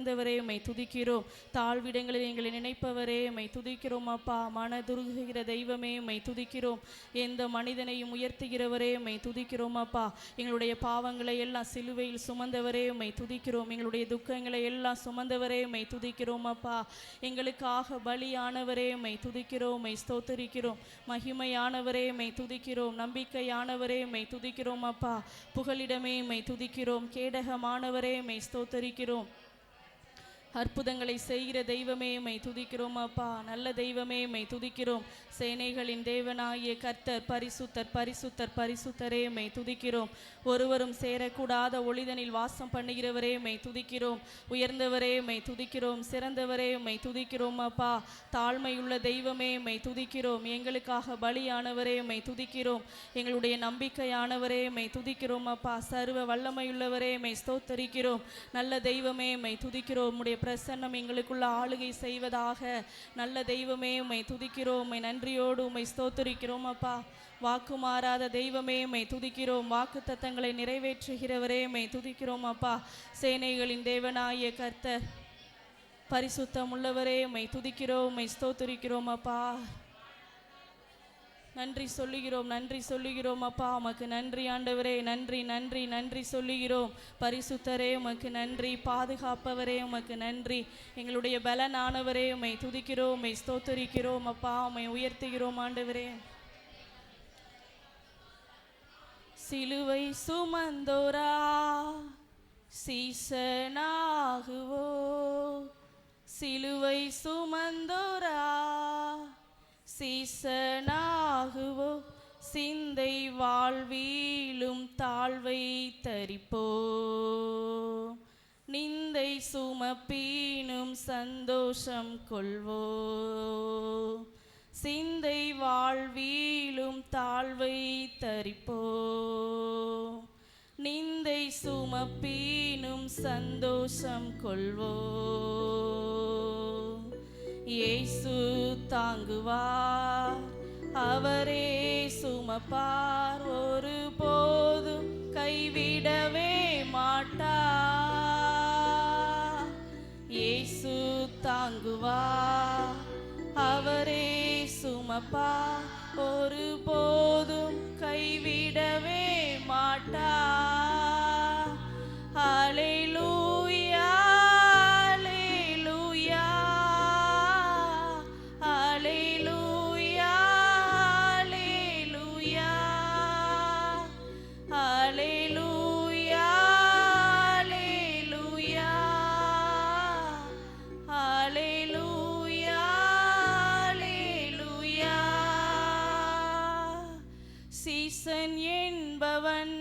இருந்தவரே உம்மை துதிக்கிறோம். தாழ்விடங்களில் எங்களை நினைப்பவரே உம்மை துதிக்கிறோம் அப்பா. மனதுருகுகிற தெய்வமே உம்மை துதிக்கிறோம். எந்த மனிதனையும் உயர்த்துகிறவரே உம்மை துதிக்கிறோம் அப்பா. எங்களுடைய பாவங்களை எல்லாம் சிலுவையில் சுமந்தவரே உம்மை துதிக்கிறோம். எங்களுடைய துக்கங்களை எல்லாம் சுமந்தவரே உம்மை துதிக்கிறோம் அப்பா. எங்களுக்காக பலியானவரே உம்மை துதிக்கிறோம், உம்மை ஸ்தோத்தரிக்கிறோம். மகிமையானவரே உம்மை துதிக்கிறோம். நம்பிக்கையானவரே உம்மை துதிக்கிறோம் அப்பா. புகலிடமே உம்மை துதிக்கிறோம். கேடகமானவரே உம்மை ஸ்தோத்தரிக்கிறோம். அற்புதங்களை செய்கிற தெய்வமே உம்மை துதிக்கிறோம் அப்பா. நல்ல தெய்வமே உம்மை துதிக்கிறோம். சேனைகளின் தேவனாகிய கர்த்தர் பரிசுத்தர் பரிசுத்தர் பரிசுத்தரே உம்மை துதிக்கிறோம். ஒருவரும் சேரக்கூடாத ஒளிதனில் வாசம் பண்ணுகிறவரே உம்மை துதிக்கிறோம். உயர்ந்தவரே உம்மை துதிக்கிறோம். சிறந்தவரே உம்மை துதிக்கிறோம் அப்பா. தாழ்மையுள்ள தெய்வமே உம்மை துதிக்கிறோம். எங்களுக்காக பலியானவரே உம்மை துதிக்கிறோம். எங்களுடைய நம்பிக்கையானவரே உம்மை துதிக்கிறோம் அப்பா. சர்வ வல்லமையுள்ளவரே உம்மை ஸ்தோத்தரிக்கிறோம். நல்ல தெய்வமே உம்மை துதிக்கிறோம். உம்முடைய பிரசன்னம் எங்களுக்குள்ள ஆளுகை செய்வதாக. நல்ல தெய்வமே உம்மை துதிக்கிறோம். உம்மை நன்றியோடு உம்மை ஸ்தோத்தரிக்கிறோம் அப்பா. வாக்கு மாறாத தெய்வமே உம்மை துதிக்கிறோம். வாக்கு தத்தங்களை நிறைவேற்றுகிறவரே உம்மை துதிக்கிறோம் அப்பா. சேனைகளின் தேவனாகிய கர்த்தர் பரிசுத்தம் உள்ளவரே உம்மை துதிக்கிறோம், உம்மை ஸ்தோத்தரிக்கிறோம் அப்பா. நன்றி சொல்லுகிறோம், நன்றி சொல்லுகிறோம் அப்பா. உமக்கு நன்றி ஆண்டவரே. நன்றி நன்றி நன்றி சொல்லுகிறோம். பரிசுத்தரே உமக்கு நன்றி. பாதுகாப்பவரே உமக்கு நன்றி. எங்களுடைய பலனானவரே உம்மை துதிக்கிறோம், உம்மை ஸ்தோத்தரிக்கிறோம் அப்பா. உம்மை உயர்த்துகிறோம் ஆண்டவரே. சிலுவை சுமந்தோரா சீசனாகுவோ, சிலுவை சுமந்தோரா சீசனாகுவோ, சிந்தை வாழ்விலும் தாழ்வை தரிப்போ, நிந்தை சுமப்பீனும் சந்தோஷம் கொள்வோ, சிந்தை வாழ்விலும் தாழ்வை தரிப்போ, நிந்தை சுமப்பீனும் சந்தோஷம் கொள்வோ. இயேசு தாங்குவார், அவரே சுமப்பார், ஒரு போதும் கைவிடவே மாட்டார். இயேசு தாங்குவார், அவரே சுமப்பார், ஒரு போதும் கைவிடவே மாட்டார். ஹல்லேலூயா சீசன் என்பவன்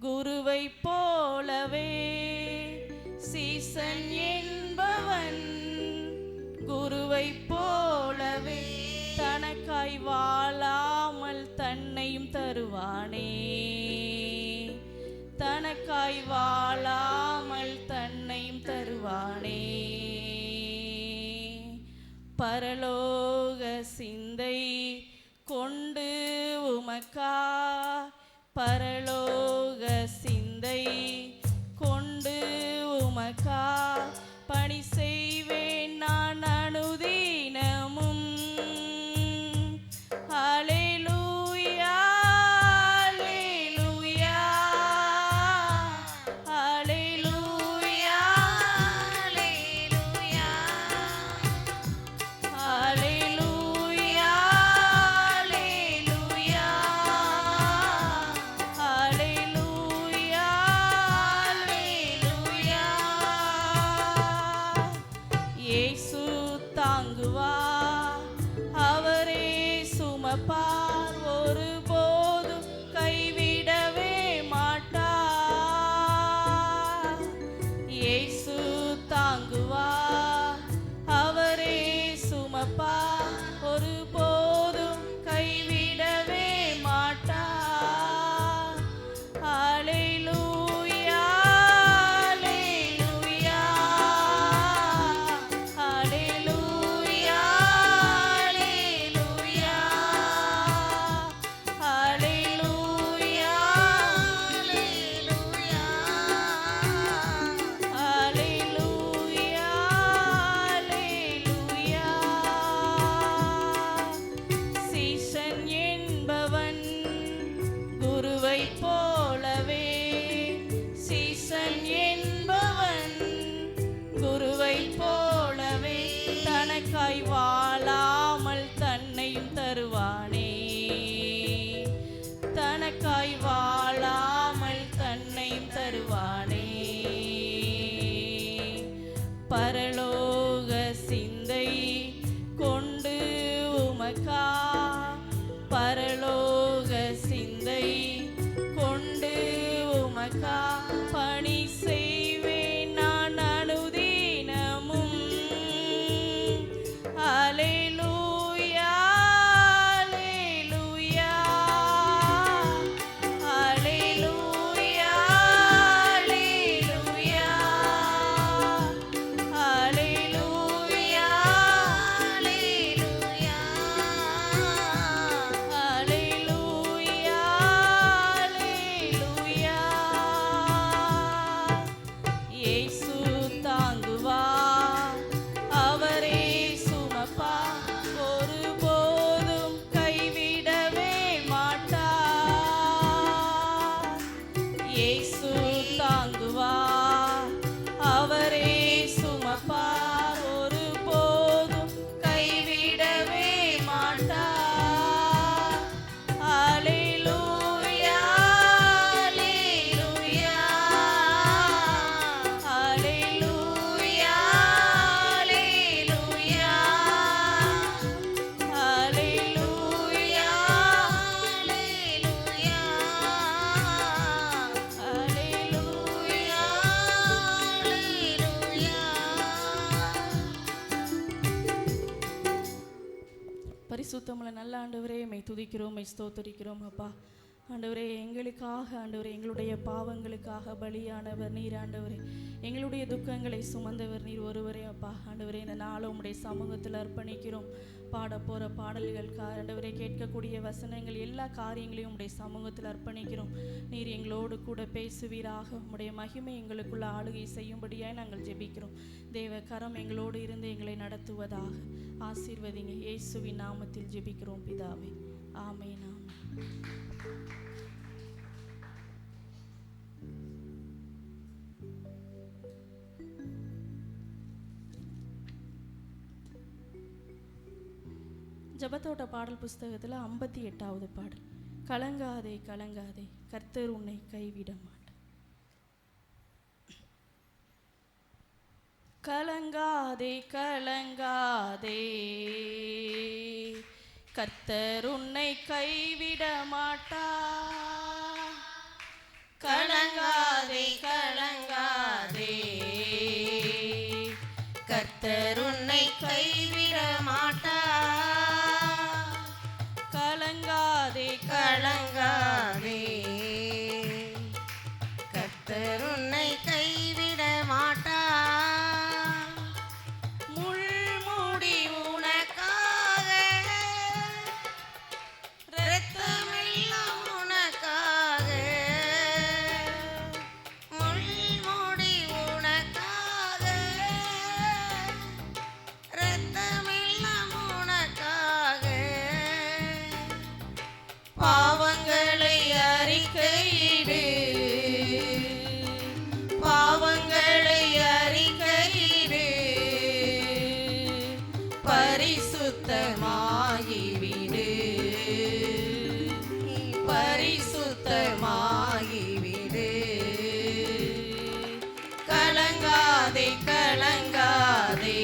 குருவை போலவே, சீசன் என்பவன் குருவை போலவே, தனக்காய் வாழாமல் தன்னையும் தருவானே, தனக்காய் வாழாமல் தன்னையும் தருவானே. பரலோக சிந்தை கொண்டு உமக்கா, பரலோக சிந்தை கொண்டு உமக்கா பணி செய்வேன் நான் அனுதினமும். ஹல்லேலூயா ஹல்லேலூயா ஹல்லேலூயா ஹல்லேலூயா ஹல்லேலூயா ஹல்லேலூயா ஹல்லேலூயா. இயேசு காப்பார், ஒருபோதும் கைவிடவே மாட்டார். அல்லேலூயா, அல்லேலூயா, அல்லேலூயா, அல்லேலூயா, அல்லேலூயா, அல்லேலூயா, அல்லேலூயா. பரிசுத்தமுள்ள நல்ல ஆண்டவரே, மை துதிக்கிறோம், மை ஸ்தோத்தரிக்கிறோம் அப்பா. ஆண்டவரே, எங்களுக்காக ஆண்டவரே, எங்களுடைய பாவங்களுக்காக பலியானவர் நீர் ஆண்டவரே. எங்களுடைய துக்கங்களை சுமந்தவர் நீர் ஒருவரே அப்பா. ஆண்டவரே, இந்த நாளும் உம்முடைய சமூகத்தில் அர்ப்பணிக்கிறோம். பாட போகிற பாடல்கள் ஆண்டவரே, கேட்கக்கூடிய வசனங்கள் எல்லா காரியங்களையும் உம்முடைய சமூகத்தில் அர்ப்பணிக்கிறோம். நீர் எங்களோடு கூட பேசுவீராக. உம்முடைய மகிமை எங்களுக்குள்ள ஆளுகை செய்யும்படியாய் நாங்கள் ஜெபிக்கிறோம். தேவ கரம் எங்களோடு இருந்து எங்களை நடத்துவதாக. ஆசீர்வதிங்க. இயேசுவின் நாமத்தில் ஜெபிக்கிறோம் பிதாவே. ஆமென். ஜெபத்தோட்ட பாடல் புஸ்தகத்தில் 58வது பாடல். கலங்காதே கலங்காதே, கர்த்தர் உன்னை கைவிட மாட்டார். கலங்காதே கலங்காதே, கர்த்தர் உன்னை கைவிட மாட்டார். கலங்காதே கலங்காதே, கர்த்தர் உன்னை கைவிட மாட்டார். கலங்காதே கலங்காதே, கர்த்தர் உன்னை கைவிட மாட்டார். முள்முடி உனக்காக, இரத்தமெல்லாம் உனக்காக, முள்முடி உனக்காக, இரத்தமெல்லாம் உனக்காக. பாவங்களை அறிக்கையிடு, பாவங்களை அறிக்கையிடு, பரிசுத்தமாகிவிடு, பரிசுத்தமாகிவிடு. கலங்காதே கலங்காதே,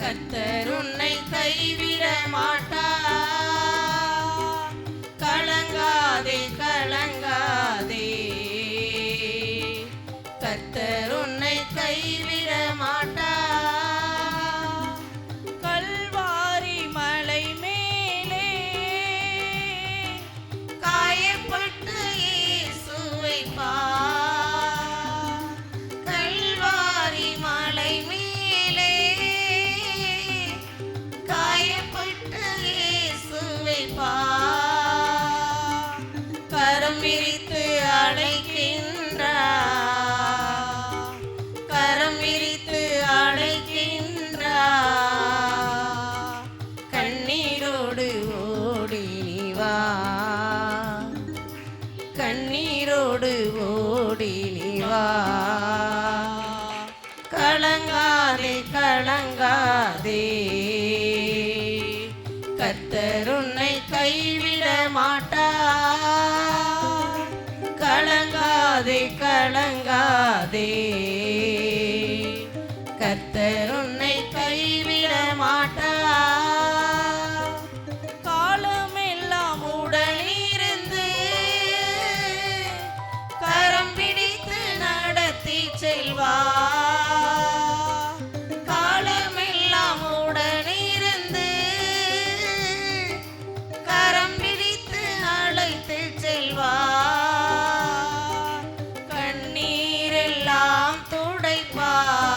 கர்த்தர் உன்னை கைவிட மாட்டார். கலங்காதே கலங்காதே, கர்த்தர் உன்னை கைவிட மாட்டார். கல்வாரி மலை மேலே காயப்பட்ட இயேசுவை பார். கல்வாரி மலை மேலே காயப்பட்ட இயேசுவை பார். கரம் விரித்து அழைக்கின்றார், கரம் விரித்து அழைக்கின்றார். கண்ணீரோடு ஓடி நீ வா, கண்ணீரோடு ஓடி நீ வா. கலங்காதே கலங்காதே, கர்த்தர் உன்னை கைவிட மாட்டார். கலங்காதே கலங்காதே, கர்த்தர் உன்னை கைவிட மாட்டார். காலமெல்லாம் உடனிருந்து கரம் பிடித்து நடத்தி செல்வார். காலமெல்லாம் உடனிருந்து கரம் பிடித்து அழைத்து செல்வார். கண்ணீரெல்லாம் துடைப்பார்,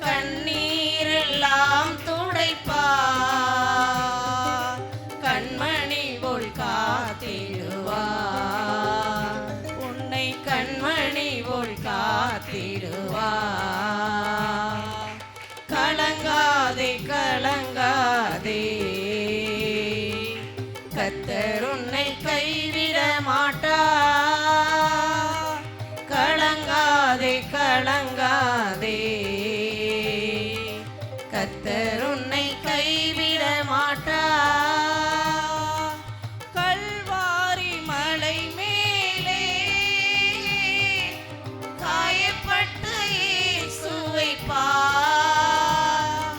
கண்ணீரெல்லாம் துடைப்பார். கண்மணி போல் காத்திடுவார், உன்னை கண்மணி போல் காத்திடுவார். கலங்காதே கலங்காதே, கர்த்தர் உன்னை கைவிட மாட்டார். கலங்காதே கலங்காதே, கர்த்தர் உன்னை கைவிட மாட்டார். கல்வாரி மலை மேலே காயப்பட்ட இயேசுவை பார்.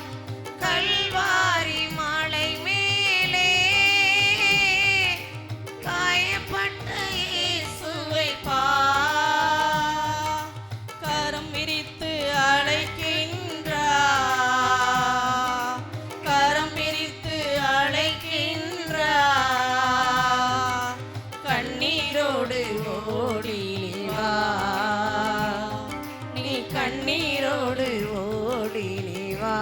கல்வாரி மலை மேலே காயப்பட்ட இயேசுவை பார். கரம் விரித்து அழைக்கின்றார், கரம் விரித்து அழைக்கின்றார். கண்ணீரோடு ஓடி வா, நீ கண்ணீரோடு ஓடி வா.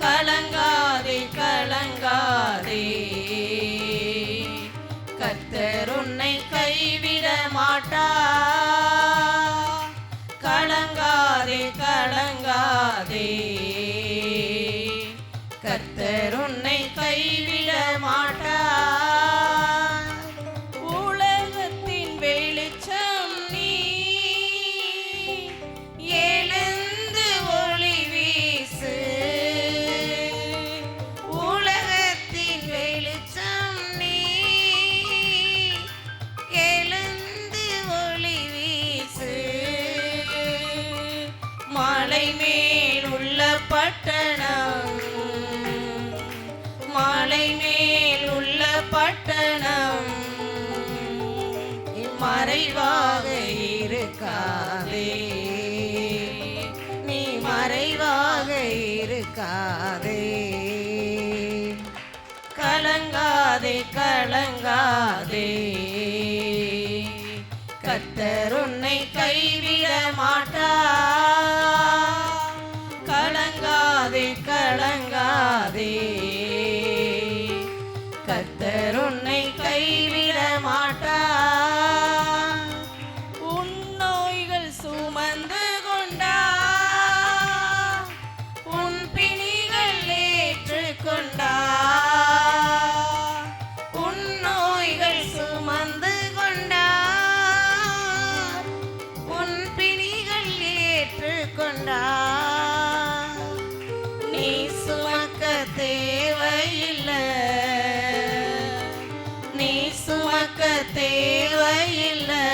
கலங்காதே கலங்காதே, கர்த்தர் உன்னை கைவிட மாட்டார். கலங்காதே கலங்காதே, கர்த்தர் உன்னை கைவிட மாட்டார். உலகத்தின் வெளிச்சம் நீ எழுந்து ஒளி வீசு. உலகத்தின் வெளிச்சம் நீ எழுந்து ஒளி வீசு. மலை மேல் உள்ள பட்டணம், மலை மேல் உள்ள பட்டணம் மறைவாக இருக்காதே, நீ மறைவாக இருக்காதே. கலங்காதே கலங்காதே, கர்த்தர் உன்னை கைவிட மாட்டார். கலங்காதே கலங்காதே, கர்த்தர் உன்னை கைவிட மாட்டார். உன் நோய்கள் சுமந்து கொண்டார், உன் பிணிகள் ஏற்றுக்கொண்டார். உன் நோய்கள் சுமந்து கொண்டார், உன் பிணிகள் ஏற்றுக்கொண்டார். நீ சுமக்க தேவையில்லை, நீ சுமக்க தேவையில்லை.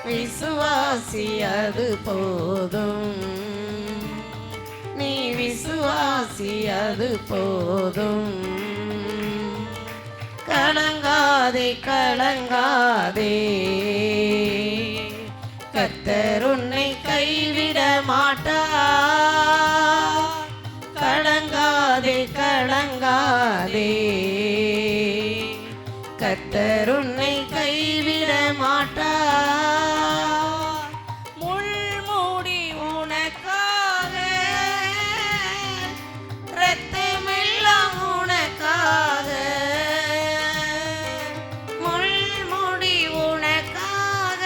விசுவாசி அது போதும், நீ விசுவாசி அது போதும். கலங்காதே கலங்காதே, கர்த்தர் உன்னை கைவிட மாட்டார். கலங்காதே கலங்காதே, கர்த்தர் உன்னை கைவிட மாட்டார். முள்மூடி உனக்காக, இரத்தமெல்லாம் உனக்காக. முள்முடி உனக்காக,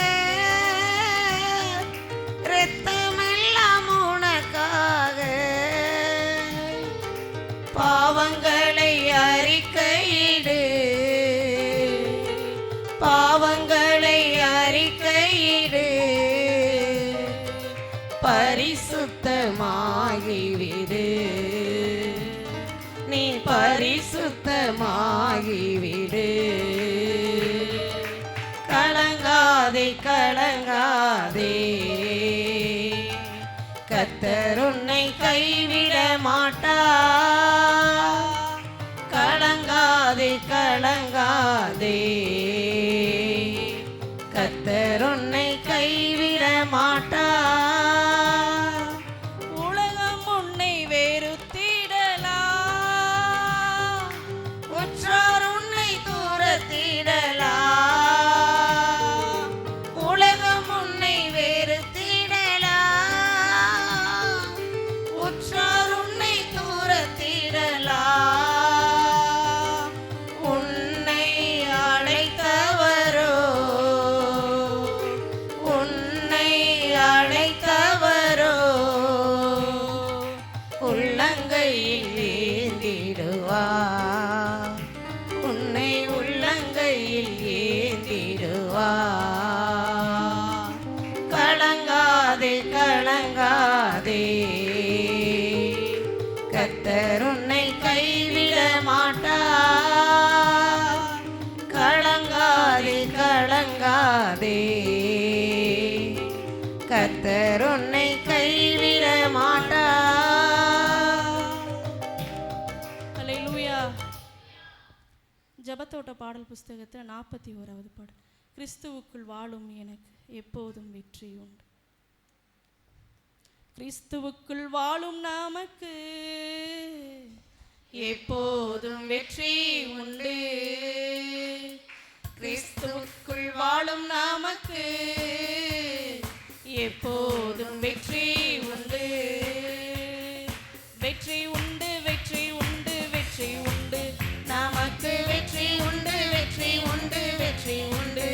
இரத்தமெல்லாம் உனக்காக. பாவங்களை அறிக்கையிடு, பாவங்களை அறிக்கையிடு. பரிசுத்தமாகிவிடு, நீ பரிசுத்தமாகிவிடு. கலங்காதே கலங்காதே, கர்த்தர் உன்னை கைவிட மாட்டார். கலங்காதே கலங்காதே, கர்த்தர் உன்னை கைவிட மாட்டார். உலகம் உன்னை வெறுத்திடலாம், உற்றார் உன்னை தூரத்திடலாம். உலகம் உன்னை வெறுத்திடலாம், உற்றார் உன்னை தூரத்திடலாம். உன்னை அழைத்தவரோ, உன்னை அழை கர்த்தர் உன்னை கைவிட மாட்டார். அல்லேலூயா. ஜெபத்தோட்ட பாடல் புஸ்தகத்தில் 41வது பாடல். கிறிஸ்துவுக்குள் வாழும் எனக்கு எப்போதும் வெற்றி உண்டு. கிறிஸ்துவுக்குள் வாழும் நமக்கு எப்போதும் வெற்றி உண்டு. கிறிஸ்துவுக்குள் வாழும் நமக்கு எப்போதும் வெற்றி உண்டு. வெற்றி உண்டு, வெற்றி உண்டு, வெற்றி உண்டு, நமக்கு வெற்றி உண்டு, வெற்றி உண்டு, வெற்றி உண்டு,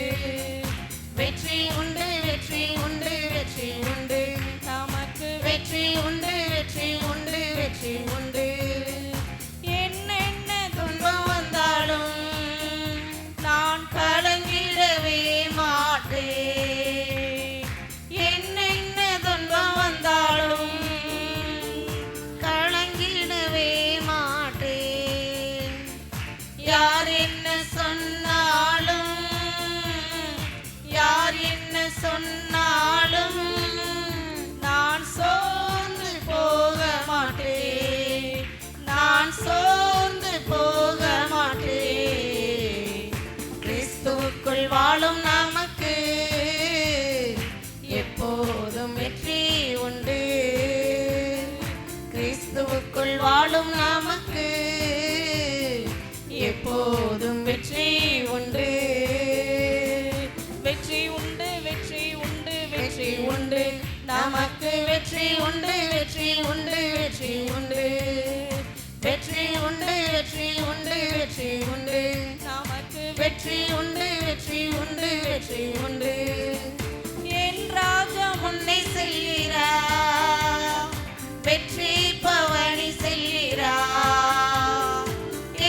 வெற்றி உண்டு, வெற்றி உண்டு, வெற்றி உண்டு, நமக்கு வெற்றி உண்டு, வெற்றி உண்டு, வெற்றி உண்டு. என்னென்ன துன்பம் வந்தாலும் நான் கலங்கிடவே மாட்டேன். என்னென்ன துன்பம் வந்தாலும் கலங்கிடவே மாட்டேன். யார் என்ன சொன்னாலும், யார் என்ன சொன்னாலும் நான் சோர்ந்து போக மாட்டேன். நான் சோர்ந்து போக மாட்டேன். கிறிஸ்துவுக்குள் வாழும் நமக்கு எப்போதும் வெற்றி உண்டு. கிறிஸ்துவுக்குள் வாழும் நமக்கு எப்போதும் வெற்றி உண்டு. வெற்றி உண்டு, வெற்றி உண்டு, வெற்றி உண்டு, நமக்கு வெற்றி உண்டு, வெற்றி உண்டு, வெற்றி உண்டு, வெற்றி உண்டு, வெற்றி உண்டு, வெற்றி உண்டு, நமக்கு வெற்றி உண்டு, வெற்றி உண்டு, வெற்றி உண்டு. என் ராஜா முன்னே செல்கிறார், வெற்றி பவனி செல்கிறார்.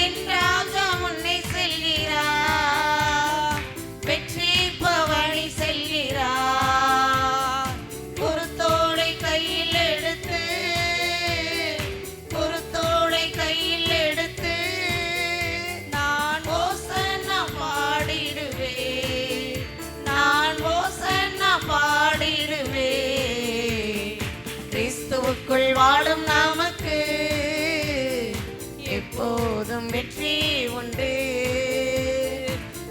என் ராஜா முன்னே செல்கிறார், வெற்றி பவனி செல்கிறார். குருத்தோலை கையில் எடுத்து, குருத்தோலை கையில் எடுத்து நான் ஓசன்னா பாடிடுவேன். நான் ஓசன்னா பாடிடுவேன். கிறிஸ்துவுக்குள் வாழும் நமக்கு எப்போதும் வெற்றி உண்டு.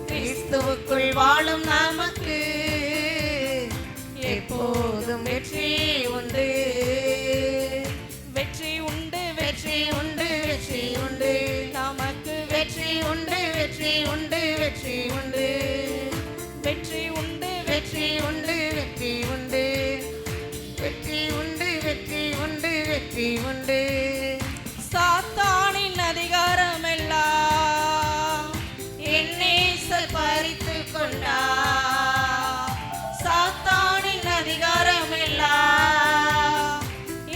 கிறிஸ்துவுக்குள் வாழும் நமக்கு எப்போதும் வெற்றி உண்டு. வெற்றி உண்டு, வெற்றி உண்டு, வெற்றி உண்டு, நமக்கு வெற்றி உண்டு, வெற்றி உண்டு, வெற்றி உண்டு, வெற்றி உண்டு, வெற்றி உண்டு, வெற்றி உண்டு, வெற்றி உண்டு, வெற்றி உண்டு, வெற்றி உண்டு. சாத்தானின் அதிகாரம் எல்லாம் என் நேசர் பறித்து கொண்டார். சாத்தானின் அதிகாரம் எல்லாம்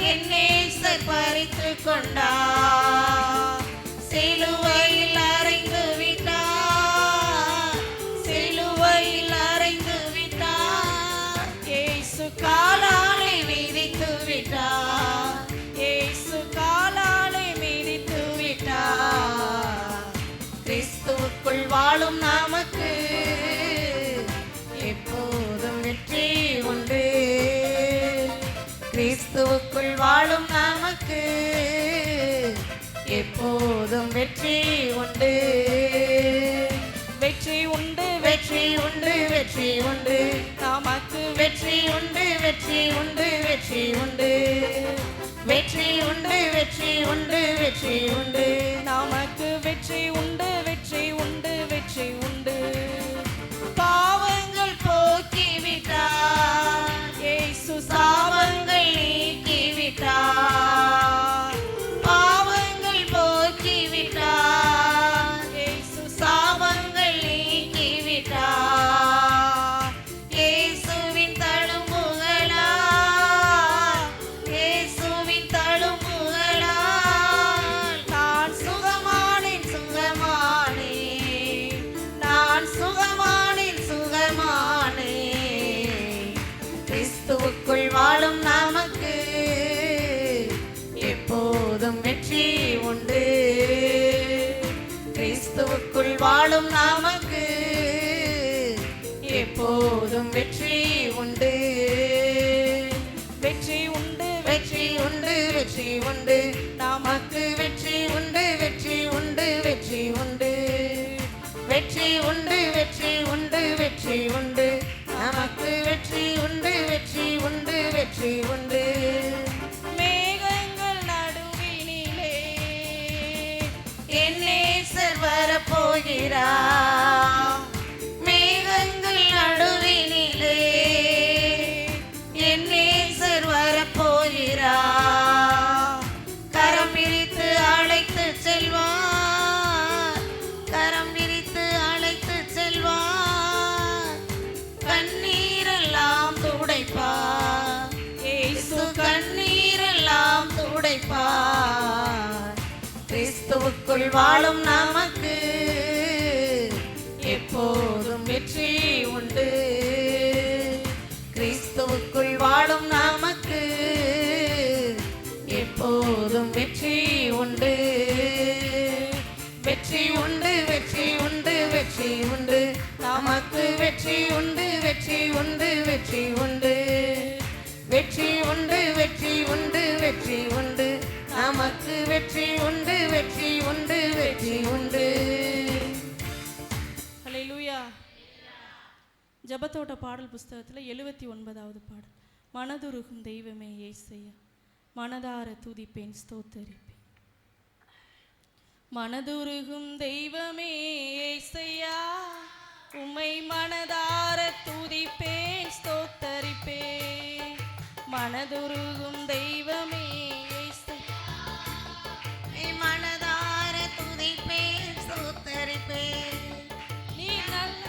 என் நேசர் பறித்து கொண்டார். சிலுவையில் அறைந்து விட்டார், சிலுவையில் அறைந்து விட்டார். இயேசு காலாலை மிதித்து விட்டார், இயேசு காலாலை மிதித்து விட்டார். கிறிஸ்துவுக்குள் வாழும் நமக்கு எப்போதும் வெற்றி உண்டு. கிறிஸ்துவுக்குள் வாழும் நமக்கு எப்போதும் வெற்றி உண்டு. வெற்றி உண்டு, வெற்றி உண்டு, வெற்றி உண்டு, நமக்கு வெற்றி உண்டு, வெற்றி உண்டு, வெற்றி உண்டு, வெற்றி உண்டு, வெற்றி உண்டு, வெற்றி உண்டு, நமக்கு வெற்றி உண்டு, வெற்றி உண்டு, வெற்றி உண்டு. பாவங்கள் போக்கிவிட்டார், இயேசு சாபங்கள் நீக்கிவிட்டார். பாவங்கள் போக்கிவிட்டார், இயேசு சாபங்கள் நீக்கிவிட்டார். இயேசுவின் தழும்புகளால், இயேசுவின் தழும்புகளால் நான் சுகமானேன், சுகமானேன், நான் சுகமானேன், சுகமானேன். கிறிஸ்துவுக்குள் வாழும் நமக்கு எப்போதும் வெற்றி உண்டு. கிறிஸ்துவுக்குள் வாழும் நமக்கு எப்போதும் எப்போதும் வெற்றி உண்டு, வெற்றி உண்டு, வெற்றி உண்டு, வெற்றி உண்டு, நமக்கு வெற்றி உண்டு, வெற்றி உண்டு, வெற்றி உண்டு, வெற்றி உண்டு, வெற்றி உண்டு, வெற்றி உண்டு, நமக்கு வெற்றி உண்டு, வெற்றி உண்டு, வெற்றி உண்டு. மேகங்கள் நடுவினிலே என் நேசர் வரப்போகிறார், மேகங்கள் நடுவினிலே என் நேசர் வரப்போகிறார், கரம் விரித்து அழைத்து செல்வார், கரம் விரித்து அழைத்து செல்வார், கண்ணீரெல்லாம் துடைப்பார், இயேசு கண்ணீரெல்லாம் துடைப்பார். கிறிஸ்துவுக்குள் வாழும் நமக்கு எப்போதும் வெற்றி உண்டு, கிறிஸ்துவுக்குள் வாழும் நமக்கு எப்போதும் வெற்றி உண்டு, வெற்றி உண்டு, வெற்றி உண்டு, வெற்றி உண்டு, நமக்கு வெற்றி உண்டு, வெற்றி உண்டு, வெற்றி உண்டு, வெற்றி உண்டு, வெற்றி உண்டு, வெற்றி உண்டு, நமக்கு வெற்றி உண்டு, வெற்றி உண்டு, வெற்றி உண்டு. ஹல்லேலூயா. ஜெபத்தோட்ட பாடல் புஸ்தகத்தில் 79வது பாடல். மனதுருகும் தெய்வமே இயேசையா, மனதார துதிப்பேன் ஸ்தோத்தரிப்பேன். மனதுருகும் தெய்வமே இயேசையா, உம்மை மனதார துதிப்பேன் ஸ்தோத்தரிப்பேன். மனதுருகும் தெய்வமே இயேசையா, மனதார துதிப்பேன் ஸ்தோத்தரிப்பேன். நீ நல்ல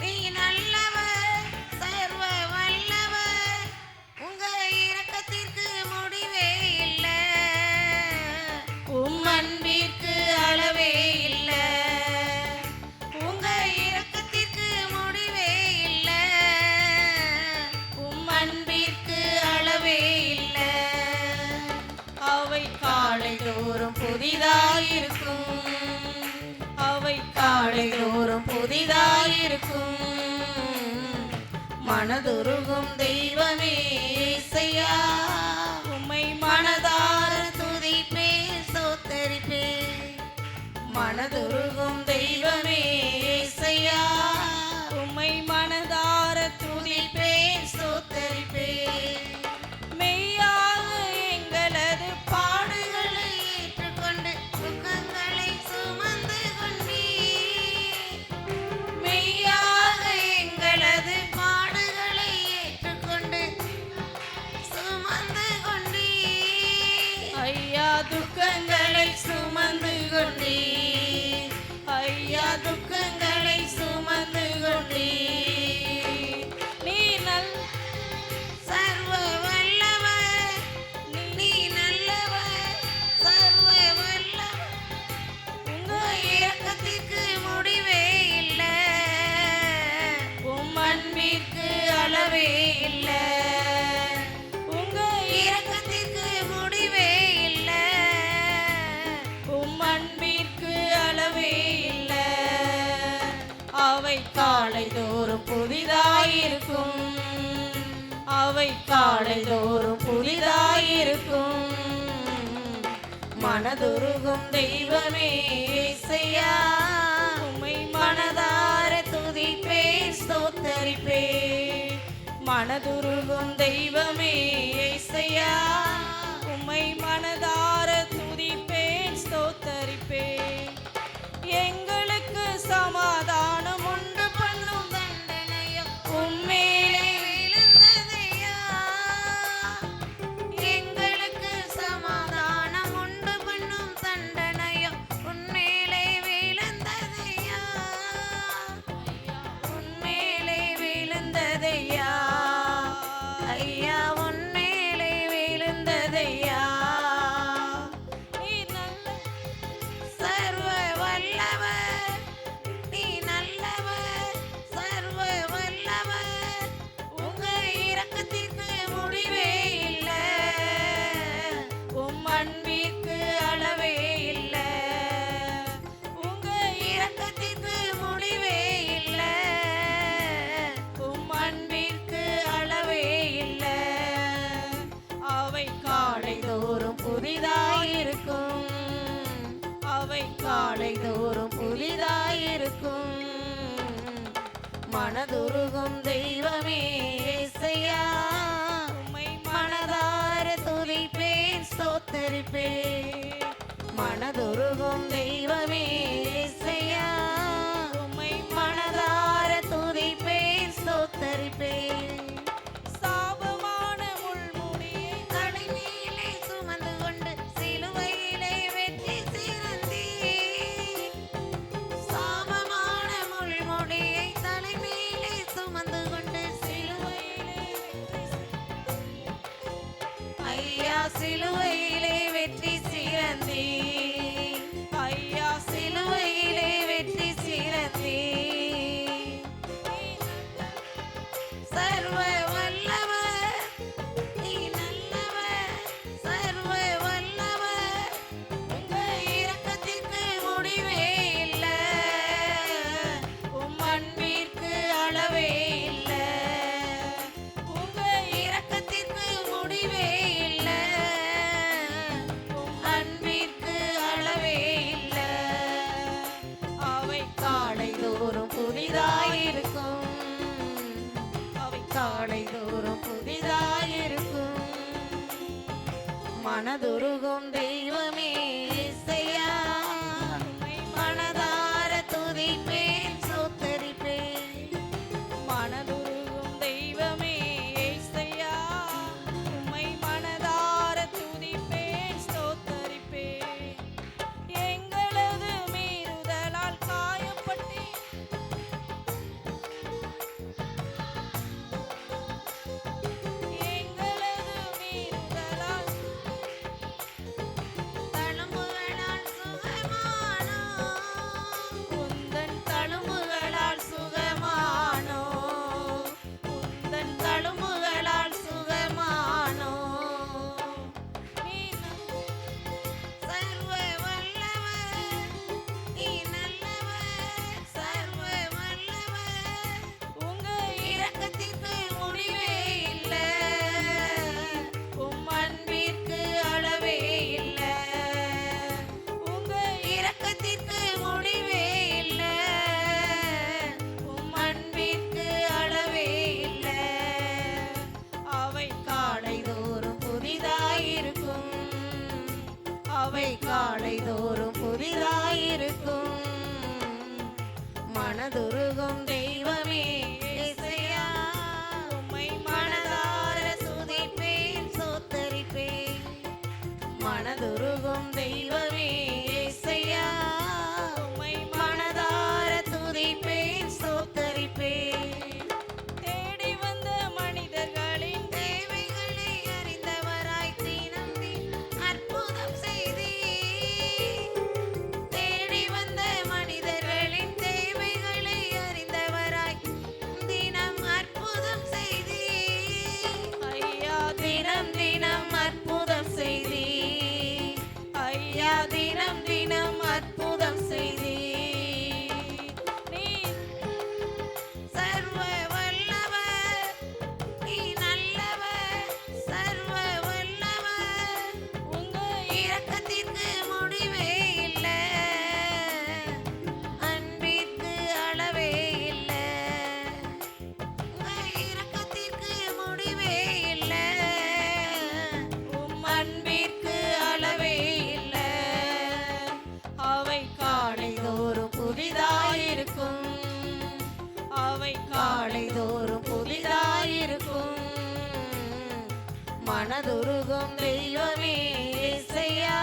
நீ நல்லவர், சர்வ வல்லவர், உங்க இரக்கத்திற்கு முடிவே இல்லை, உம் அன்பிற்கு அளவே இல்லை, உங்க இரக்கத்திற்கு முடிவே இல்லை, உம் அன்பிற்கு அளவே இல்லை. அவை காலைதோறும் புதிதாயிருக்கும், அவை காலைதோறும் புதிதாயிருக்கும், மனதுருகும் தெய்வமே இயேசையா, உம்மை மனதார துதிப்பேன் ஸ்தோத்தரிப்பேன். மனதுருகும் தெய்வமே இயேசையா, உம்மை மனதார துதிப்பேன் ஸ்தோத்தரிப்பேன். மெய்யாக எங்களது பாடுகளை ஏற்றுக்கொண்டு துக்கங்களை சுமந்து கொண்டீர், மெய்யாக எங்களது பாடுகளை ஏற்றுக்கொண்டு சுமந்து கொண்டீர், ஐயா துக்கங்களை சுமந்து கொண்டீர், ஐயா துக்கங்களை சுமந்து கொண்டீர். நீ நல் சர்வ வல்லவர், நீ நல்லவர், சர்வ வல்லவர், உங்க இரக்கத்திற்கு முடிவே இல்லை, உம் அன்பிற்கு அளவே இல்லை, உங்க இரக்கத்திற்கு முடிவே இல்லை, உம் அன்பிற்கு அளவே இல்லை. அவை காலைதோறும் புதிதாயிருக்கும், அவை காலைதோறும் புதிதாயிருக்கும், மனதுருகும் தெய்வமே இயேசையா, உம்மை மனதார துதிப்பேன் ஸ்தோத்தரிப்பேன். மனதுருகும் தெய்வமே இயேசையா, உம்மை மனதார துதிப்பேன் ஸ்தோத்தரிப்பேன். எங்களுக்கு சமாதானம் உண்டு பண்ணும் தண்டனையும் உம்மேலே விழுந்ததையா, எங்களுக்கு சமாதானம் உண்டு பண்ணும் தண்டனையும் உன்மேலே விழுந்ததையா, உன்மேலே விழுந்ததையா, ஐயா உன்மேலே விழுந்ததையா. மனதுருகும் தெய்வமே இயேசையா, உம்மை மனதார துதிப்பேன் ஸ்தோத்தரிப்பேன். மனதுருகும் தெய்வமே இயேசையா, உம்மை மனதார துதிப்பேன் ஸ்தோத்தரிப்பேன். சாபமான முள்முடியை தலைமையிலே சுமந்து கொண்டு சிலுவையிலே வெற்றி சிறந்தீர். சாபமான முள்முடியை தலைமையிலே சுமந்து கொண்டு சிலுவையிலே ஐயா சிலுவையிலே வெற்றி சிறந்தீர். ஐயா சிலுவையிலே வெற்றி சிறந்தீர். சர்வ வல்லவர் நீ நல்லவர், சர்வ வல்லவர் உங்க இரக்கத்திற்கு முடிவே இல்லை, உம் அன்பிற்கு அளவே இல்லை. உங்க இரக்கத்திற்கு முடிவே இல்லை, உம் அன்பிற்கு அளவே இல்லை. அவை காலைதோறும் புதிதாயிருக்கும், அவை காலைதோறும் புதிதாயிருக்கும். மனதுருகும் தெய்வமே இயேசையா, மனதார துதிப்பேன் ஸ்தோத்தரிப்பேன். மனதுருகும் தெய்வமே இயேசையா, உம்மை மனதார துதிப்பேன் ஸ்தோத்தரிப்பேன். எங்களது மீறுதலால் காயப்பட்டீர், எங்களது மீறுதலால் தழும்புகளால் சுகமானோம், உந்தன் தழும்புகளால் சுகமானோம், உந்தன் தழும்புகளால் சுகமானோம். சர்வ வல்லவர் நீ நல்லவர், சர்வ வல்லவர் உங்க இரக்கத்திற்கு முடிவே இல்லை, உம் அன்பிற்கு அளவே இல்லை. உங்க இரக்கத்திற்கு முடிவே இல்லை, உம் அன்பிற்கு அளவே இல்லை. அவை காலைதோறும் புதிதாயிருக்கும், அவை காலைதோறும் புதிதாயிருக்கும். மனதுருகும் தெய்வமே இயேசையா, உம்மை மனதார துதிப்பேன் ஸ்தோத்தரிப்பேன். மனதுருகும் தெய்வமே இயேசையா, உம்மை மனதார துதிப்பேன் ஸ்தோத்தரிப்பேன். தேடி வந்த மனிதர்களின் தேவைகளை அறிந்தவராய் தினம் அற்புதம் செய்தீர். தேடி வந்த மனிதர்களின் தேவைகளை அறிந்தவராய் தினம் அற்புதம் செய்தீர். ஐயா தினம் தினம் அற்புதம் செய்தீர். ஐயா தினம் தினம் அற்புதம் செய்தீர். நீர் சர்வ வல்லவர் நீ நல்லவர், சர்வ வல்லவர் உங்க இரக்கத்திற்கு முடிவே இல்லை, அன்பிற்கு அளவே இல்லை. உங்க இரக்கத்திற்கு முடிவே இல்லை, உம் அன்பிற்கு அளவே இல்லை. அவை காலைதோறும் புதிதாயிருக்கும், அவை காலைதோறும் புதிதாயிருக்கும். மனதுருகும் தெய்வமே இயேசையா,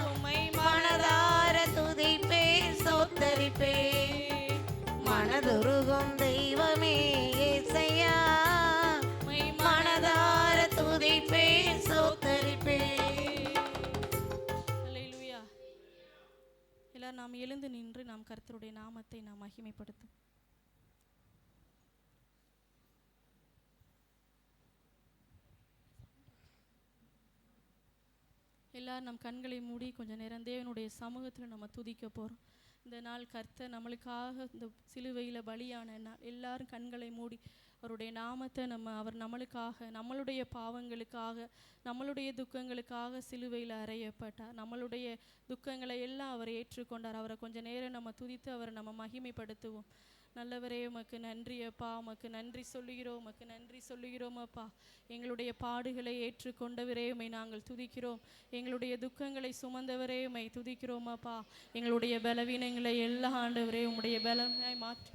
உம்மை மனதார துதிப்பேன் ஸ்தோத்தரிப்பேன். மனதுருகும் தெய்வமே இயேசையா, உம்மை மனதார துதிப்பேன் ஸ்தோத்தரிப்பேன். அல்லேலூயா. எல்லாரும் நாம் எழுந்து நின்று நாம் கர்த்தருடைய நாமத்தை நாம் மகிமைப்படுத்தும். எல்லாரும் நம் கண்களை மூடி கொஞ்ச நேரம் தேவனுடைய சமூகத்தில் நம்ம துதிக்க போகிறோம். இந்த நாள் கர்த்தர் நம்மளுக்காக இந்த சிலுவையில் பலியான நாள். எல்லாரும் கண்களை மூடி அவருடைய நாமத்தை அவர் நம்மளுக்காக, நம்மளுடைய பாவங்களுக்காக, நம்மளுடைய துக்கங்களுக்காக சிலுவையில் அறையப்பட்டார். நம்மளுடைய துக்கங்களை எல்லாம் அவர் ஏற்றுக்கொண்டார். அவரை கொஞ்ச நேரம் நம்ம துதித்து அவரை நம்ம மகிமைப்படுத்துவோம். நல்லவரே உமக்கு நன்றி அப்பா, உமக்கு நன்றி சொல்லுகிறோம், உமக்கு நன்றி சொல்லுகிறோம் அப்பா. எங்களுடைய பாடுகளை ஏற்றுக்கொண்டவரே உம்மை நாங்கள் துதிக்கிறோம். எங்களுடைய துக்கங்களை சுமந்தவரே உம்மை துதிக்கிறோம் அப்பா. எங்களுடைய பலவீனங்களை எல்லா ஆண்டவரே உம்முடைய பலனாய் மாற்றி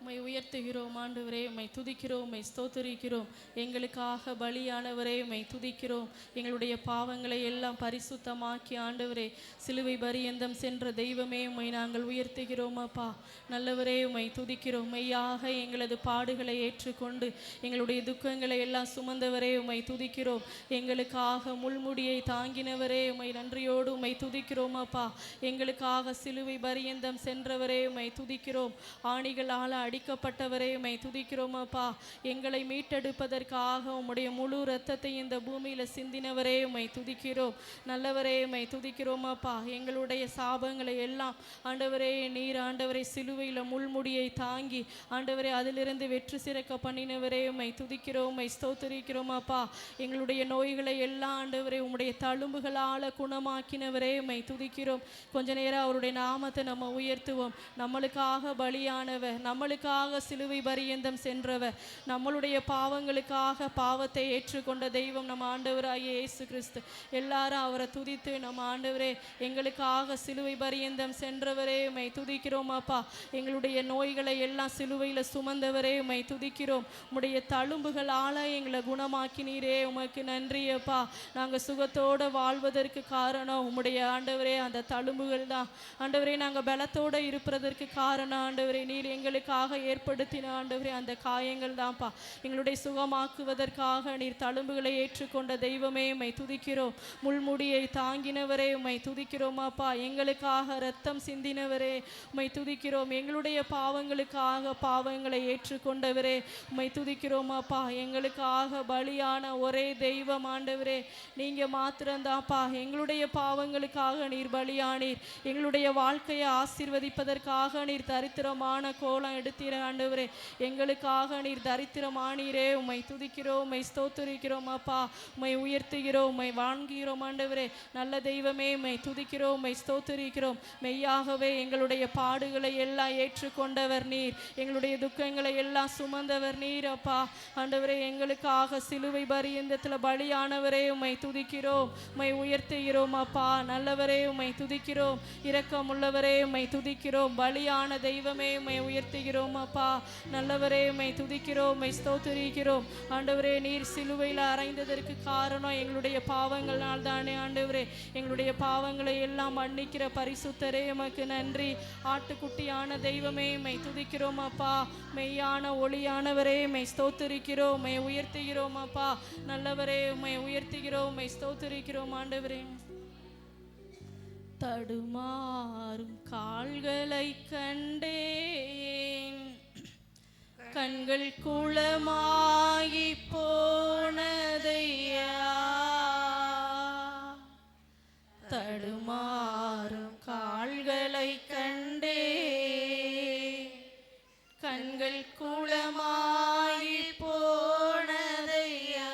உம்மை உயர்த்துகிறோம் ஆண்டவரே, உம்மை துதிக்கிறோம், உம்மை ஸ்தோத்திரிக்கிறோம். எங்களுக்காக பலியானவரே உம்மை துதிக்கிறோம். எங்களுடைய பாவங்களை எல்லாம் பரிசுத்தமாக்கி ஆண்டவரே சிலுவை பரியந்தம் சென்ற தெய்வமே உம்மை நாங்கள் உயர்த்துகிறோம் அப்பா. நல்லவரே உம்மை துதிக்கிறோம். மெய்யாக எங்களது பாடுகளை ஏற்றுக்கொண்டு எங்களுடைய துக்கங்களை எல்லாம் சுமந்தவரே உம்மை துதிக்கிறோம். எங்களுக்காக முள்முடியை தாங்கினவரே உம்மை நன்றியோடு உம்மை துதிக்கிறோம் அப்பா. எங்களுக்காக சிலுவை பரியந்தம் சென்றவரே உம்மை துதிக்கிறோம். ஆணிகளால் அடிக்கப்பட்டவரே உம்மை துதிக்கிறோம் அப்பா. எங்களை மீட்டெடுப்பதற்காக உம்முடைய முழு இரத்தத்தை இந்த பூமியில சிந்தினவரே உம்மை துதிக்கிறோம். நல்லவரே உம்மை துதிக்கிறோம் அப்பா. எங்களுடைய சாபங்களை எல்லாம் ஆண்டவரே நீர் ஆண்டவரே சிலுவையில் முள்முடியை தாங்கி ஆண்டவரே அதிலிருந்து வெற்றி சிறக்க பண்ணினவரே உம்மை துதிக்கிறோம், உம்மை ஸ்தோத்திரிக்கிறோம் அப்பா. எங்களுடைய நோய்களை எல்லாம் ஆண்டவரே உம்முடைய தழும்புகளால் குணமாக்கினவரே உம்மை துதிக்கிறோம். கொஞ்ச நேரம் அவருடைய நாமத்தை நம்ம உயர்த்துவோம். நம்மளுக்காக பலியானவர், நம்மளுக்காக சிலுவை பரியந்தம் சென்றவர், நம்மளுடைய பாவங்களுக்காக பாவத்தை ஏற்றுக்கொண்ட தெய்வம் நம்ம ஆண்டவராகிய இயேசு கிறிஸ்து. எல்லாரும் அவரை துதித்து நம்ம ஆண்டவரே எங்களுக்காக சிலுவை பரியந்தம் சென்றவரே உம்மை துதிக்கிறோம் அப்பா. எங்களுடைய நோய்களை எல்லாம் சிலுவையில் சுமந்தவரே உம்மை துதிக்கிறோம். உம்முடைய தழும்புகளால் எங்களை குணமாக்கினீரே உமக்கு நன்றி அப்பா. நாங்கள் சுகத்தோடு வாழ்வதற்கு காரணம் உம்முடைய ஆண்டவரே அந்த தழும்புகள் தான் ஆண்டவரே. நாங்கள் பலத்தோடு இருப்பதற்கு காரணம் ஆண்டவரே நீர் எங்களுக்காக ஏற்படுத்தின ஆண்டவரே அந்த காயங்கள் தான்ப்பா. எங்களுடைய சுகமாக்குவதற்காக நீர் தழும்புகளை ஏற்றுக்கொண்ட தெய்வமே உம்மை துதிக்கிறோம். முள்முடியை தாங்கினவரே உம்மை துதிக்கிறோம் அப்பா. எங்களுக்காக இரத்தம் சிந்தினவரே உம்மை துதிக்கிறோம். எங்களுடைய பாவங்களுக்காக பாவங்களை ஏற்றுக்கொண்டவரே உம்மை துதிக்கிறோம் அப்பா. எங்களுக்காக பலியான ஒரே தெய்வம் ஆண்டவரே நீங்க மாத்திரம்தான்ப்பா. எங்களுடைய பாவங்களுக்காக நீர் பலியானீர். எங்களுடைய வாழ்க்கையை ஆசீர்வதிப்பதற்காக நீர் தரித்திரமான கோலம் எடுத்தீர ஆண்டவரே. எங்களுக்காக நீர் தரித்திரமானீரே உம்மை துதிக்கிறோம், உம்மை ஸ்தோத்திரிக்கிறோம் அப்பா. உம்மை உயர்த்துகிறோம், உம்மை வாங்குகிறோம் ஆண்டவரே. நல்ல தெய்வமே உம்மை துதிக்கிறோம், உம்மை ஸ்தோத்திரிக்கிறோம். மெய்யாகவே எங்களுடைய பாடுகளை எல்லாம் ஏற்றுக்கொண்டவர் நீர், எங்களுடைய துக்கங்களை எல்லாம் சுமந்தவர் நீர் அப்பா. ஆண்டவரே எங்களுக்காக சிலுவை பரியந்தத்தில் பலியானவரே உம்மை துதிக்கிறோம், உம்மை உயர்த்துகிறோம் அப்பா. நல்லவரே உம்மை துதிக்கிறோம், இரக்கம் உள்ளவரே உம்மை துதிக்கிறோம். பலியான தெய்வமே உம்மை உயர்த்துகிறோம் அப்பா. நல்லவரே உம்மை துதிக்கிறோம், உம்மை ஸ்தோத்திரிக்கிறோம். ஆண்டவரே நீர் சிலுவையில் அறைந்ததற்கு காரணம் எங்களுடைய பாவங்களால் தானே ஆண்டவரே. எங்களுடைய பாவங்களை எல்லாம் மன்னிக்கிற பரிசுத்தரே உமக்கு நன்றி. ஆட்டுக்குட்டியான தெய்வமே உம்மை துதிக்கிறோம் அப்பா. மெய்யான ஒளியானவரே உம்மை ஸ்தோத்திரிக்கிறோம், உம்மை உயர்த்துகிறோம் அப்பா. நல்லவரே உம்மை உயர்த்துகிறோம், உம்மை ஸ்தோத்திரிக்கிறோம் ஆண்டவரே. தடுமாறும் கால்களை கண்டேன், கண்கள் குளமாகி போனதையா. தடுமாறும் கால்களை கண்டேன், கண்கள் குளமாகி போனதையா.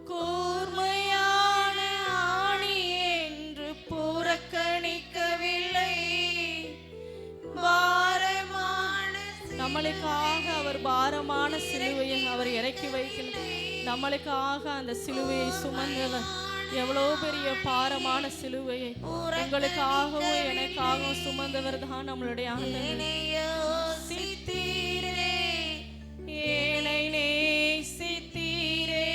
கூர்மையான ஆணி என்று புறக்கணிக்கவில்லை. நம்மளுக்காக அவர் பாரமான சிலுவையை அவர் இறக்கி வைக்கிறார். நம்மளுக்காக அந்த சிலுவையை சுமந்தவர் எவ்வளோ பெரிய பாரமான சிலுவையை உங்களுக்காகவும் எனக்காகவும் சுமந்தவர் தான் நம்மளுடைய ஆண்டவர். ஏனை நேசித்தீரே,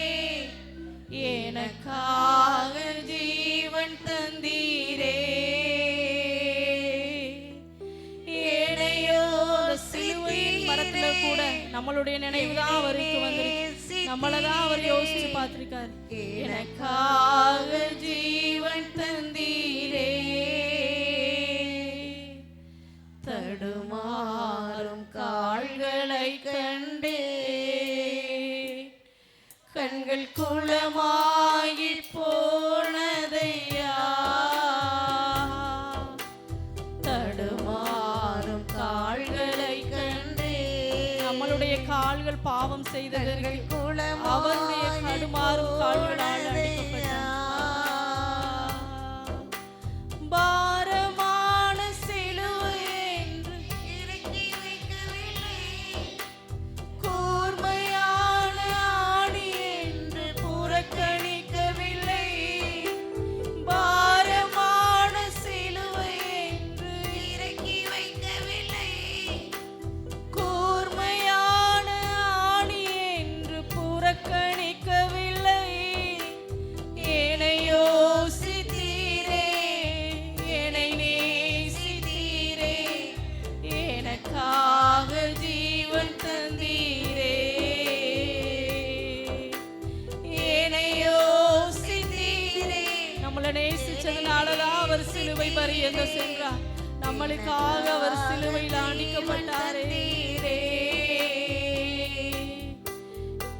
எனக்காக ஜீவன் தந்தீரே. ஏனையோ சிலுவையின் மரத்துல கூட நம்மளுடைய நினைவு தான் அவருக்கு வந்திருக்கு. நம்மளதான் அவர் யோசிச்சு பார்த்திருக்காரு. எனக்காக ஜீவன் தந்தீரே. தடுமாறும் கால்களை கண்டே, கண்கள் குளமாகி போனதையா. தடுமாறும் கால்களை கண்டே, கால்கள் பாவம் செய்ததற்கு குளமாய் அவருடைய கடுமாறும் கால்களால் அடிக்கப்பட்டார். பாரமான சிலுவை என்று இறக்கி வைக்கவில்லை, கூர்மையான ஆணி என்று புறக்கணிக்கவில்லை. பாரமான சிலுவை என்று இறக்கி வைக்கவில்லை, கூர்மையான ஆணி என்று புறக்கணிக்கவில்லை. என்னை யோசித்தீரே, என்னை நேசித்தீரே, எனக்காக ஜீவன் தந்தீரே. என்னை யோசித்தீரே. நம்மளை நேசிச்சதுனாலதான் அவர் சிலுவை பரியந்த சென்றார். நம்மளுக்காக அவர் சிலுவையில் அடிக்கப்பட்டாரே.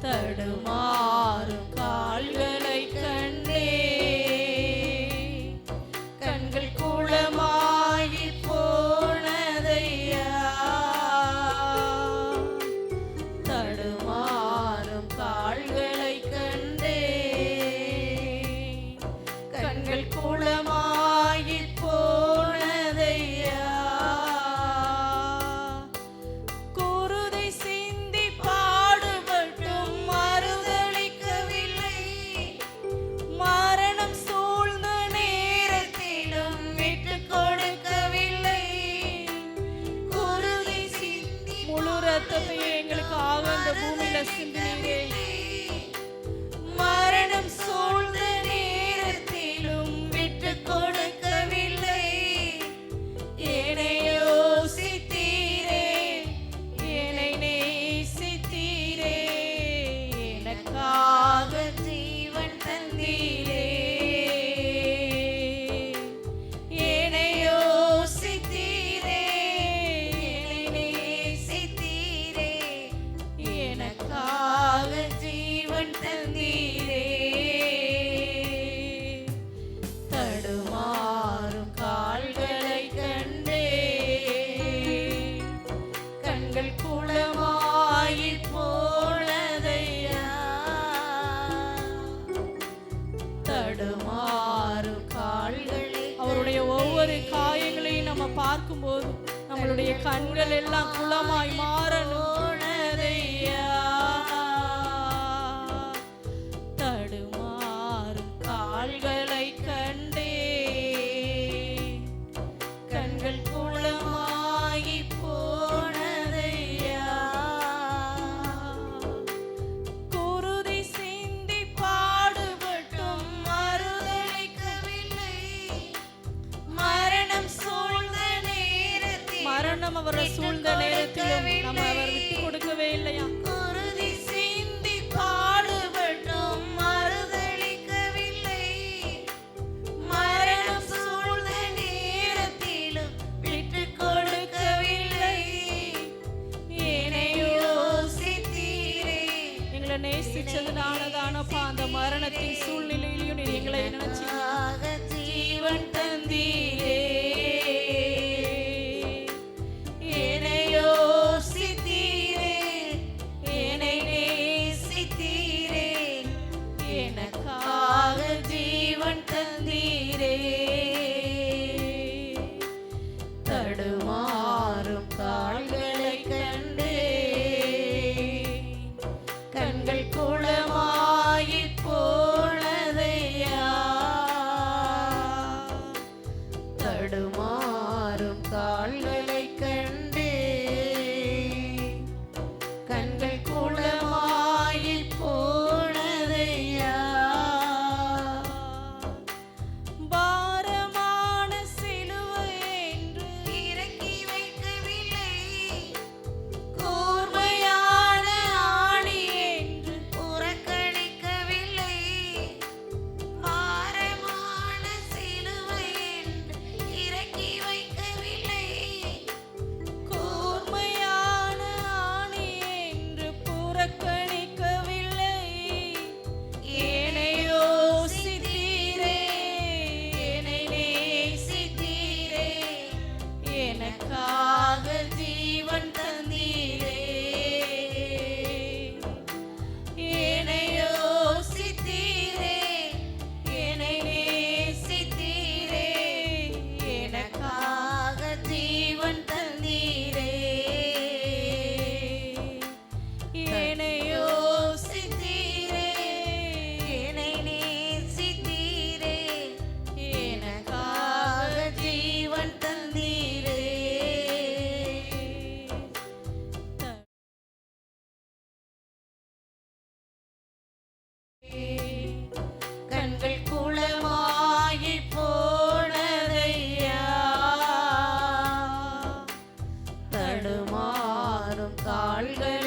தடுமாறும் கால்களை கண்டே, கண்கள் குளமாகி போனதையா. தடுமாறும் கால்களை கண்டே, கண்கள் குளமாகி போனதையா. குருதை சிந்தி பாடுபட்டும் மறுதலிக்கவில்லை, மரணம் சூழ்ந்த நேரத்திலும் விட்டு கொடுக்கவில்லை. குருதை சிந்தி முழு ரத்தத்தை எங்களுக்காக இந்த பூமியில சிந்தினீரே. மரணம் சூழ்ந்த நேரத்திலும் விட்டு கொடுக்கவில்லை. என்னை யோசித்தீரே, என்னை நேசித்தீரே, எனக்காக ஜீவன் தந்தீரே. என்னை யோசித்தீரே, என்னை நேசித்தீரே, எனக்காக ஜீவன் தந்தீரே. தடுமாறும் கால்களை கண்டே, கண்கள் குளமாகி போனதையா. தடுமாறும் கால்களை அவருடைய ஒவ்வொரு காயங்களையும் நம்ம பார்க்கும்போது நம்மளுடைய கண்கள் எல்லாம் குளமாய் மாறணுதையா. தடுமாறும் கால்களை கண்டே, கண்கள் குளமாகி போனதையா. குருதி சிந்தி பாடுபட்டும் மறுதலிக்கவில்லை, மரணம் சூழ்ந்த நேரத்தில் மரணம் அவரை சூழ்ந்த நேரத்திலும் நம்ம கால்கள்